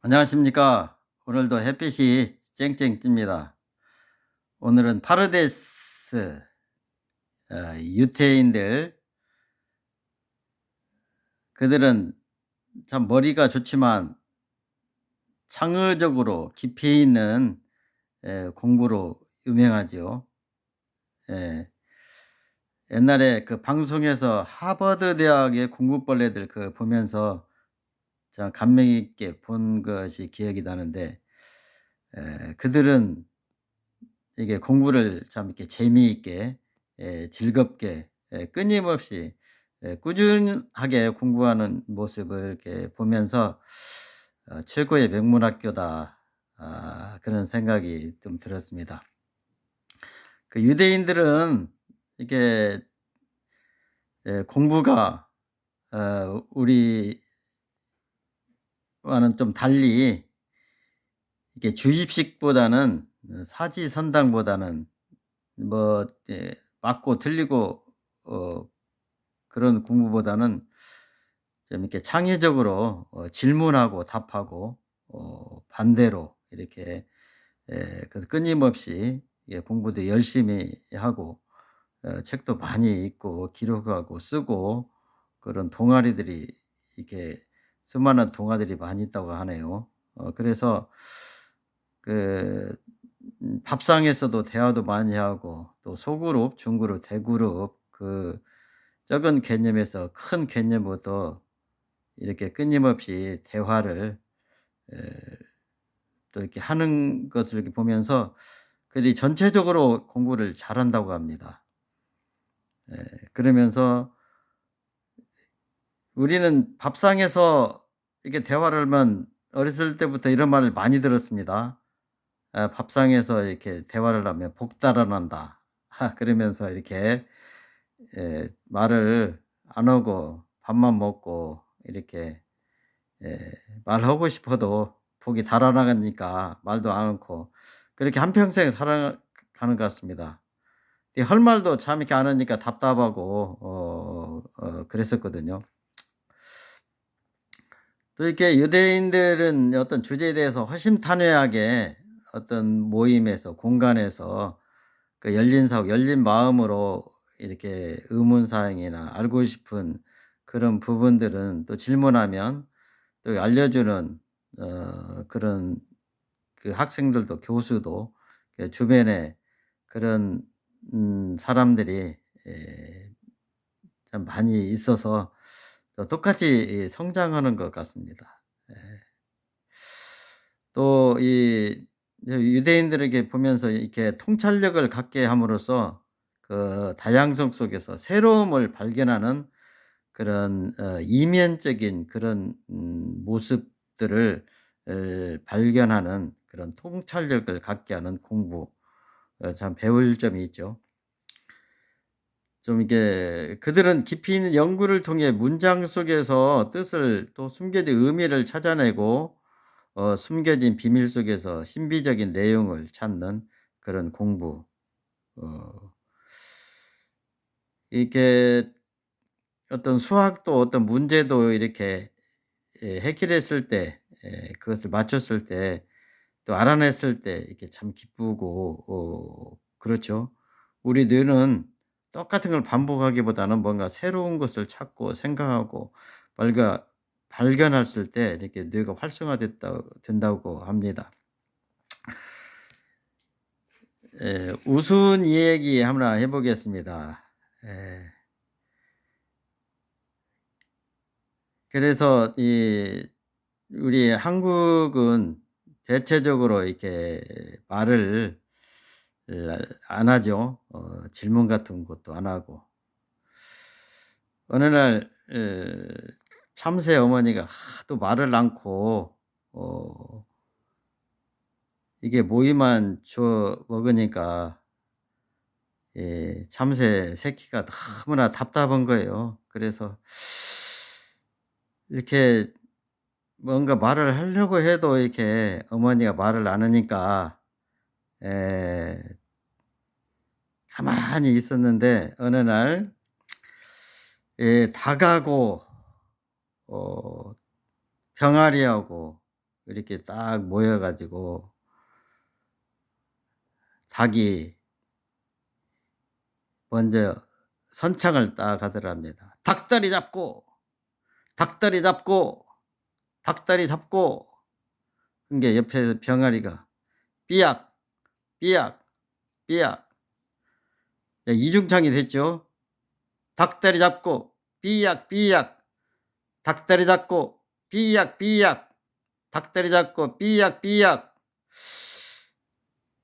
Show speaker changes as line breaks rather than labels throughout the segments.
안녕하십니까. 오늘도 햇빛이 쨍쨍 찝니다. 오늘은 파르데스 유태인들, 그들은 참 머리가 좋지만 창의적으로 깊이 있는 공부로 유명하죠. 예. 옛날에 그 방송에서 하버드 대학의 공부벌레들 보면서 참 감명 있게 본 것이 기억이 나는데, 그들은 이게 공부를 참 이렇게 재미있게, 즐겁게, 끊임없이, 꾸준하게 공부하는 모습을 이렇게 보면서 '최고의 명문학교다.' 그런 생각이 좀 들었습니다. 그 유대인들은 이게 공부가 우리와는 좀 달리 이게 주입식보다는, 사지선당보다는 뭐 맞고 틀리고 그런 공부보다는 좀 이렇게 창의적으로 질문하고 답하고 반대로 이렇게, 끊임없이 공부도 열심히 하고 책도 많이 읽고 기록하고 쓰고, 그런 동아리들이 이렇게 수많은 동아들이 많이 있다고 하네요. 그래서 그 밥상에서도 대화도 많이 하고, 또 소그룹, 중그룹, 대그룹, 적은 개념에서 큰 개념부터 이렇게 끊임없이 대화를 에 또 이렇게 하는 것을 이렇게 보면서 그들이 전체적으로 공부를 잘한다고 합니다. 예. 그러면서 우리는 밥상에서 이렇게 대화를 하면, 어렸을 때부터 이런 말을 많이 들었습니다. 밥상에서 이렇게 대화를 하면 "복 달아난다." 그러면서 이렇게 말을 안 하고 밥만 먹고 이렇게, 예 말하고 싶어도 복이 달아나가니까 말도 않고 그렇게 한평생 살아가는 것 같습니다. 이 할 말도 참 이렇게 안 하니까 답답하고 그랬었거든요. 또 이렇게 유대인들은 어떤 주제에 대해서 허심탄회하게 어떤 모임에서, 공간에서 열린 사고, 열린 마음으로 이렇게 의문사항이나 알고 싶은 그런 부분들은 또 질문하면 또 알려주는 그런 학생들도, 교수도, 주변에 그런 사람들이 에 참 많이 있어서 똑같이 성장하는 것 같습니다. 예. 또 유대인들에게 보면서 이렇게 통찰력을 갖게 함으로써 그 다양성 속에서 새로움을 발견하는 그런 이면적인 그런 모습들을 발견하는 그런 통찰력을 갖게 하는 공부, 참 배울 점이 있죠. 좀 이게 그들은 깊이 있는 연구를 통해 문장 속에서 뜻을, 또 숨겨진 의미를 찾아내고 숨겨진 비밀 속에서 신비적인 내용을 찾는 그런 공부. 어 이게 어떤 수학도, 어떤 문제도 이렇게 해결했을 때, 그것을 맞췄을 때, 또 알아냈을 때 이렇게 참 기쁘고 그렇죠. 우리 뇌는 똑같은 걸 반복하기보다는 뭔가 새로운 것을 찾고 생각하고 발가 발견했을 때 이렇게 뇌가 활성화됐다 된다고 합니다. 우스운 이야기 하나 해 보겠습니다. 예. 그래서 우리 한국은 대체적으로 이렇게 말을 안 하죠. 질문 같은 것도 안 하고. 어느 날 참새 어머니가 하도 말을 않고 어 이게 모이만 줘 먹으니까 참새 새끼가 너무나 답답한 거예요. 그래서 이렇게 뭔가 말을 하려고 해도 이렇게 어머니가 말을 안 하니까 에 가만히 있었는데, 어느 날 닭하고 어 병아리하고 이렇게 딱 모여 가지고 닭이 먼저 선창을 딱 하더랍니다. "닭다리 잡고, 닭다리 잡고, 닭다리 잡고." 그게 옆에서 병아리가 "삐약, 삐약, 삐약." 이중창이 됐죠. 닭다리 잡고 삐약, 삐약. 닭다리 잡고 삐약, 삐약. 닭다리 잡고 삐약, 삐약.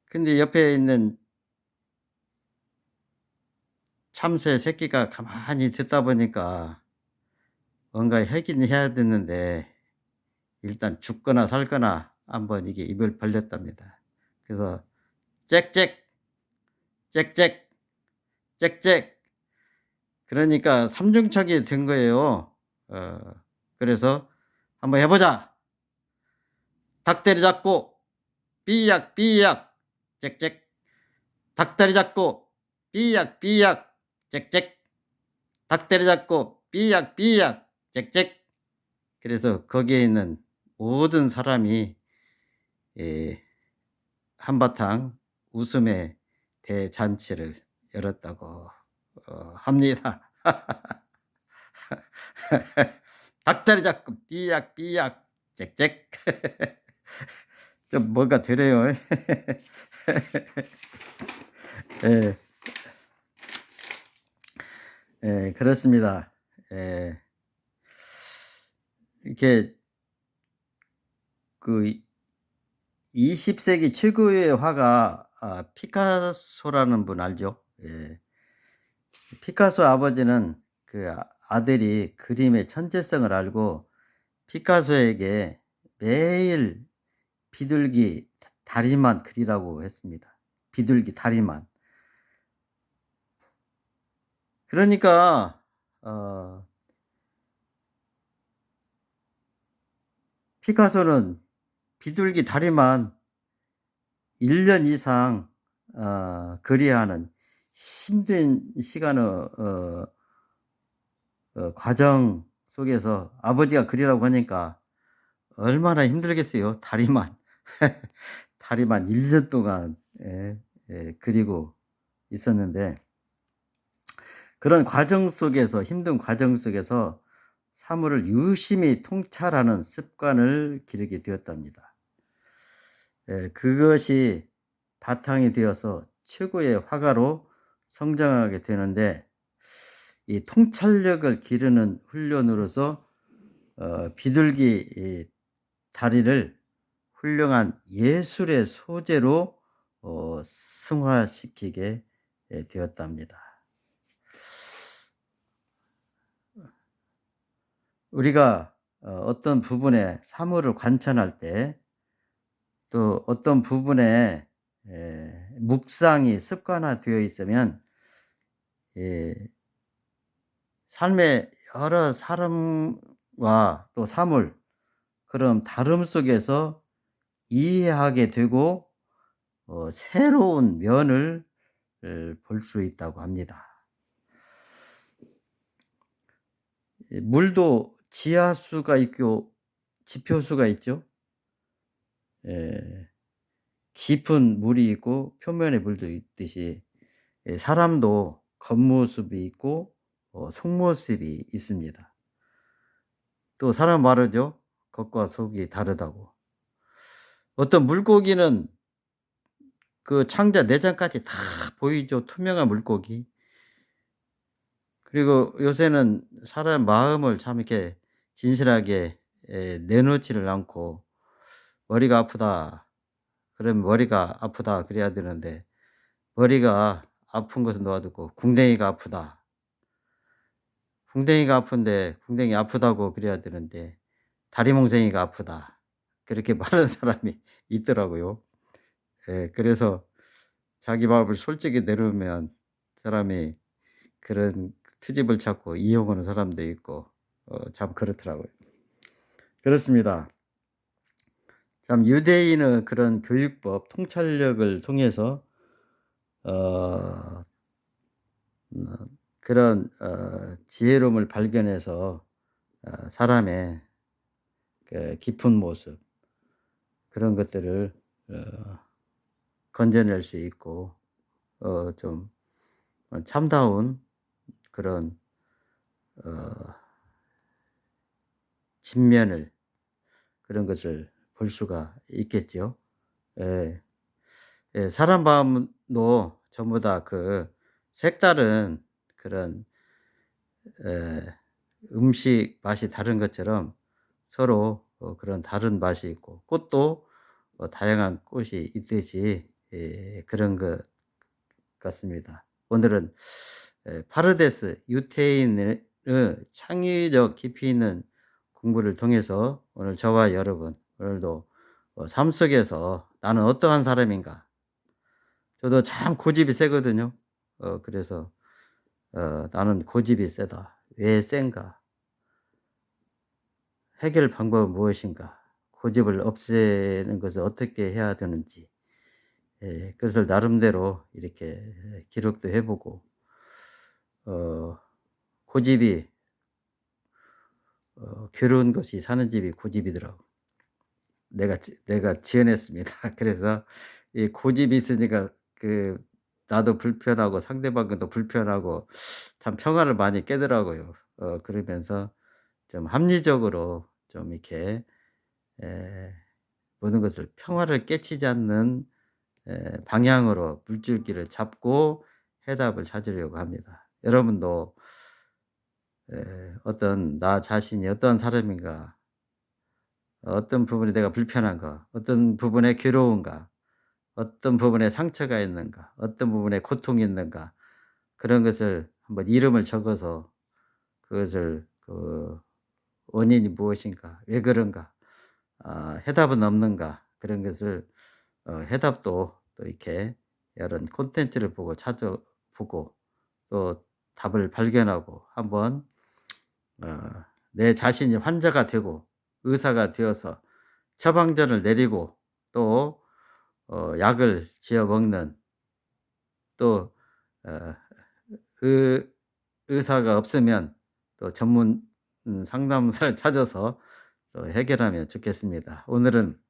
근데 옆에 있는 참새 새끼가 가만히 듣다 보니까 뭔가 하긴 해야 되는데 일단 죽거나 살거나 한번 이게 입을 벌렸답니다. 그래서 짹짹, 짹짹, 짹짹. 그러니까 삼중창이 된 거예요. 어 그래서 "한번 해 보자. 닭다리 잡고 삐약, 삐약. 짹짹. 닭다리 잡고 삐약, 삐약. 짹짹. 닭다리 잡고 삐약, 삐약. 짹짹." 그래서 거기에 있는 모든 사람이 예 한바탕 웃음의 대잔치를 열었다고 합니다. 닭다리 잡고 삐약삐약 짹짹. 좀 뭔가 되네요. 예. 예 그렇습니다. 예. 이렇게 그 20 세기 최고의 화가 피카소라는 분 알죠? 예. 피카소 아버지는 그 아들이 그림의 천재성을 알고 피카소에게 매일 비둘기 다리만 그리라고 했습니다. 비둘기 다리만. 그러니까 어 피카소는 비둘기 다리만 1년 이상 그려야 하는 힘든 시간을 과정 속에서 아버지가 그리라고 하니까 얼마나 힘들겠어요. 다리만. 다리만 1년 동안 그리고 있었는데 그런 과정 속에서 힘든 과정 속에서 사물을 유심히 통찰하는 습관을 기르게 되었답니다. 그것이 바탕이 되어서 최고의 화가로 성장하게 되는데 이 통찰력을 기르는 훈련으로서 비둘기 이 다리를 훌륭한 예술의 소재로 승화시키게 되었답니다. 우리가 어떤 부분에 사물을 관찰할 때 또 어떤 부분에 묵상이 습관화되어 있으면 예 삶의 여러 사람과 또 사물 그런 다름 속에서 이해하게 되고 새로운 면을 볼 수 있다고 합니다. 물도 지하수가 있고 지표수가 있죠. 예. 깊은 물이 있고 표면의 물도 있듯이 사람도 겉모습이 있고 속모습이 있습니다. 또 사람 말하죠. 겉과 속이 다르다고. 어떤 물고기는 그 창자 내장까지 다 보이죠, 투명한 물고기. 그리고 요새는 사람 마음을 참 이렇게 진실하게 내놓지를 않고 "머리가 아프다." 그러면 "머리가 아프다." 그래야 되는데 머리가 아픈 것은 놓아 두고 "궁뎅이가 아프다." 궁뎅이가 아픈데 궁뎅이 아프다고 그래야 되는데 "다리몽생이가 아프다." 그렇게 말하는 사람이 있더라고요. 그래서 자기 마음을 솔직히 내놓으면 사람이 그런 트집을 찾고 이용하는 사람도 있고 참 그렇더라고요. 그렇습니다. 참 유대인의 그런 교육법 통찰력을 통해서 어 그런 지혜로움을 발견해서 사람의 그 깊은 모습 그런 것들을 어 건져낼 수 있고 좀 참다운 그런 어 진면을, 그런 것을 볼 수가 있겠죠. 예. 예. 사람 마음도 전부 다 그 색다른 그런 에 음식 맛이 다른 것처럼 서로 그런 다른 맛이 있고, 꽃도 다양한 꽃이 있듯이 그런 것 같습니다. 오늘은 파르데스 유태인의 창의적 깊이 있는 공부를 통해서 오늘 저와 여러분 오늘도 삶 속에서 '나는 어떠한 사람인가.' 저도 참 고집이 세거든요. 그래서 '나는 고집이 세다. 왜 센가? 해결 방법은 무엇인가? 고집을 없애는 것을 어떻게 해야 되는지.' 그것을 나름대로 이렇게 기록도 해 보고, 어 고집이 "괴로운 것이 사는 집이 고집이더라고." 내가 지어냈습니다. 그래서 이 고집이 있으니까 나도 불편하고 상대방도 불편하고 참 평화를 많이 깨더라고요. 그러면서 좀 합리적으로 좀 이렇게 에 모든 것을 평화를 깨치지 않는 방향으로 물줄기를 잡고 해답을 찾으려고 합니다. 여러분도 어떤 나 자신이 어떤 사람인가, 어떤 부분에 내가 불편한가, 어떤 부분에 괴로운가, 어떤 부분에 상처가 있는가, 어떤 부분에 고통이 있는가, 그런 것을 한번 이름을 적어서 그것을 원인이 무엇인가, 왜 그런가, 해답은 없는가, 그런 것을 해답도 또 이렇게 여러 콘텐츠를 보고 찾아보고 또 답을 발견하고 한번 내 자신이 환자가 되고 의사가 되어서 처방전을 내리고 또 약을 지어 먹는, 또 어 의 의사가 없으면 또 전문 상담사를 찾아서 또 해결하면 좋겠습니다. 오늘은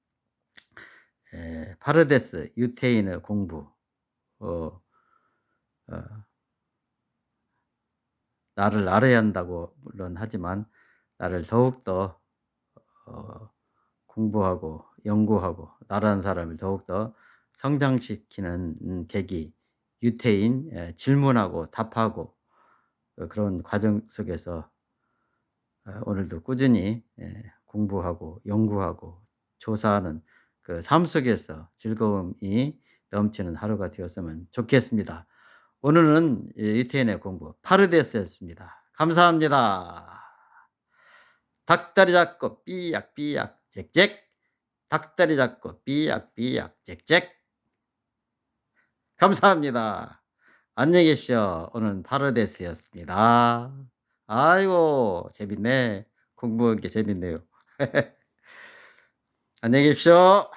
파르데스 유태인의 공부, 어 어 나를 알아야 한다고 물론 하지만 나를 더욱더 어 공부하고 연구하고 나라는 사람을 더욱더 성장시키는 계기, 유태인 질문하고 답하고 그런 과정 속에서 오늘도 꾸준히 공부하고 연구하고 조사하는 그 삶 속에서 즐거움이 넘치는 하루가 되었으면 좋겠습니다. 오늘은 유태인의 공부 파르데스였습니다. 감사합니다. 닭다리 잡고 삐약삐약 짹짹. 닭다리 잡고 삐약삐약 짹짹. 감사합니다. 안녕히 계십시오. 오늘은 파라데스였습니다. 아이고 재밌네. 공부한 게 재밌네요. 안녕히 계십시오.